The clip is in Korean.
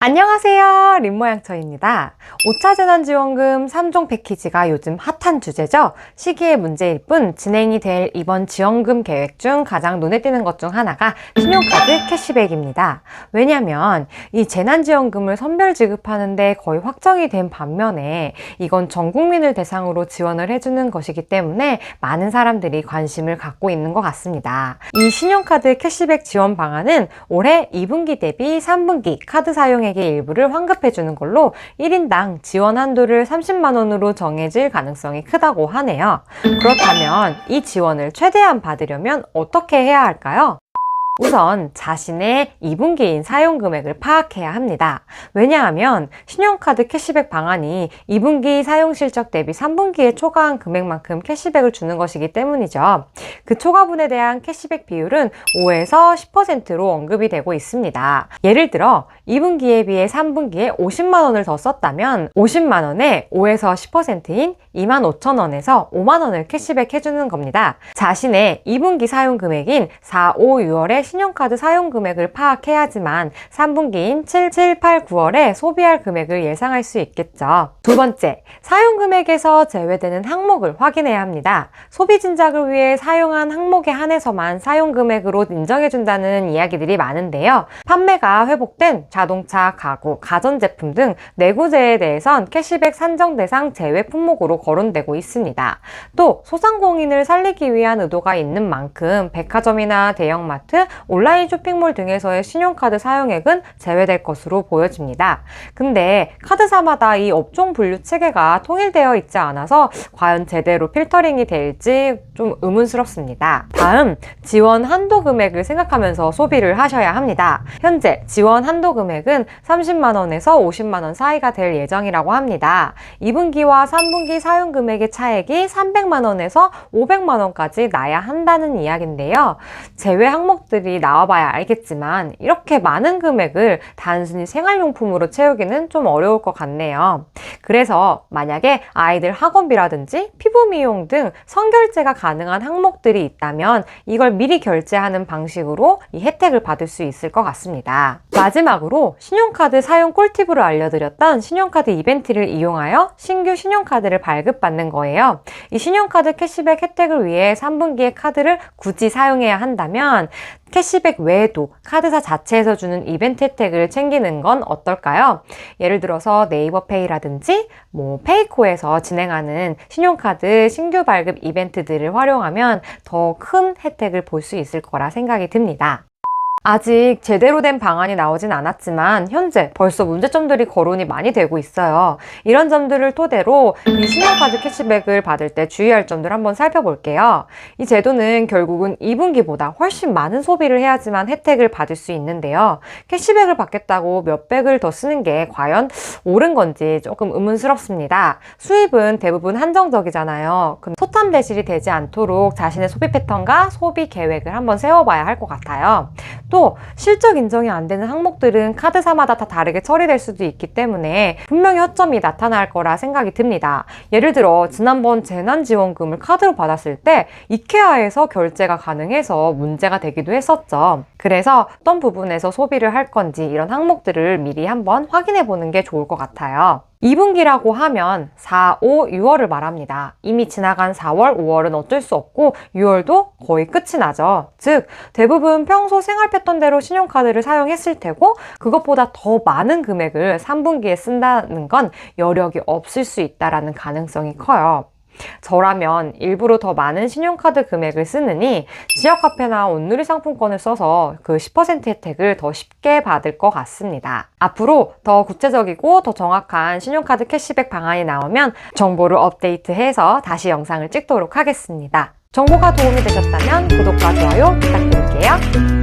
안녕하세요. 림모양처입니다. 5차 재난지원금 3종 패키지가 요즘 핫한 주제죠. 시기의 문제일 뿐 진행이 될 이번 지원금 계획 중 가장 눈에 띄는 것 중 하나가 신용카드 캐시백입니다. 왜냐하면 이 재난지원금을 선별 지급하는데 거의 확정이 된 반면에 이건 전 국민을 대상으로 지원을 해주는 것이기 때문에 많은 사람들이 관심을 갖고 있는 것 같습니다. 이 신용카드 캐시백 지원 방안은 올해 2분기 대비 3분기 카드 사용액 일부를 환급해주는 걸로 1인당 지원 한도를 30만 원으로 정해질 가능성이 크다고 하네요. 그렇다면 이 지원을 최대한 받으려면 어떻게 해야 할까요? 우선 자신의 2분기인 사용 금액을 파악해야 합니다. 왜냐하면 신용카드 캐시백 방안이 2분기 사용 실적 대비 3분기에 초과한 금액만큼 캐시백을 주는 것이기 때문이죠. 그 초과분에 대한 캐시백 비율은 5에서 10%로 언급이 되고 있습니다. 예를 들어 2분기에 비해 3분기에 50만 원을 더 썼다면 50만 원에 5에서 10%인 25,000원에서 5만 원을 캐시백 해주는 겁니다. 자신의 2분기 사용 금액인 4, 5, 6월에 신용카드 사용 금액을 파악해야지만 3분기인 7, 7, 8, 9월에 소비할 금액을 예상할 수 있겠죠. 두 번째, 사용 금액에서 제외되는 항목을 확인해야 합니다. 소비 진작을 위해 사용한 항목에 한해서만 사용 금액으로 인정해준다는 이야기들이 많은데요. 판매가 회복된 자동차, 가구, 가전제품 등 내구재에 대해선 캐시백 산정 대상 제외 품목으로 거론되고 있습니다. 또 소상공인을 살리기 위한 의도가 있는 만큼 백화점이나 대형마트, 온라인 쇼핑몰 등에서의 신용카드 사용액은 제외될 것으로 보여집니다. 근데 카드사마다 이 업종 분류 체계가 통일되어 있지 않아서 과연 제대로 필터링이 될지 좀 의문스럽습니다. 다음, 지원 한도 금액을 생각하면서 소비를 하셔야 합니다. 현재 지원 한도 금액은 30만 원에서 50만 원 사이가 될 예정이라고 합니다. 2분기와 3분기 사용 금액의 차액이 300만 원에서 500만 원까지 나야 한다는 이야기인데요. 제외 항목들이 나와봐야 알겠지만 이렇게 많은 금액을 단순히 생활용품으로 채우기는 좀 어려울 것 같네요. 그래서 만약에 아이들 학원비라든지 피부 미용 등 선결제가 가능한 항목들이 있다면 이걸 미리 결제하는 방식으로 이 혜택을 받을 수 있을 것 같습니다. 마지막으로 신용카드 사용 꿀팁으로 알려드렸던 신용카드 이벤트를 이용하여 신규 신용카드를 발급받는 거예요. 이 신용카드 캐시백 혜택을 위해 3분기에 카드를 굳이 사용해야 한다면 캐시백 외에도 카드사 자체에서 주는 이벤트 혜택을 챙기는 건 어떨까요? 예를 들어서 네이버페이라든지 페이코에서 진행하는 신용카드 신규 발급 이벤트들을 활용하면 더 큰 혜택을 볼 수 있을 거라 생각이 듭니다. 아직 제대로 된 방안이 나오진 않았지만 현재 벌써 문제점들이 거론이 많이 되고 있어요. 이런 점들을 토대로 이 신용카드 캐시백을 받을 때 주의할 점들 한번 살펴볼게요. 이 제도는 결국은 2분기보다 훨씬 많은 소비를 해야지만 혜택을 받을 수 있는데요. 캐시백을 받겠다고 몇백을 더 쓰는 게 과연 옳은 건지 조금 의문스럽습니다. 수입은 대부분 한정적이잖아요. 소탐 배실이 되지 않도록 자신의 소비 패턴과 소비 계획을 한번 세워봐야 할 것 같아요. 또 실적 인정이 안 되는 항목들은 카드사마다 다 다르게 처리될 수도 있기 때문에 분명히 허점이 나타날 거라 생각이 듭니다. 예를 들어 지난번 재난지원금을 카드로 받았을 때 이케아에서 결제가 가능해서 문제가 되기도 했었죠. 그래서 어떤 부분에서 소비를 할 건지 이런 항목들을 미리 한번 확인해 보는 게 좋을 것 같아요. 2분기라고 하면 4, 5, 6월을 말합니다. 이미 지나간 4월, 5월은 어쩔 수 없고 6월도 거의 끝이 나죠. 즉 대부분 평소 생활 패턴대로 신용카드를 사용했을 테고 그것보다 더 많은 금액을 3분기에 쓴다는 건 여력이 없을 수 있다는 가능성이 커요. 저라면 일부러 더 많은 신용카드 금액을 쓰느니 지역화폐나 온누리 상품권을 써서 그 10% 혜택을 더 쉽게 받을 것 같습니다. 앞으로 더 구체적이고 더 정확한 신용카드 캐시백 방안이 나오면 정보를 업데이트해서 다시 영상을 찍도록 하겠습니다. 정보가 도움이 되셨다면 구독과 좋아요 부탁드릴게요.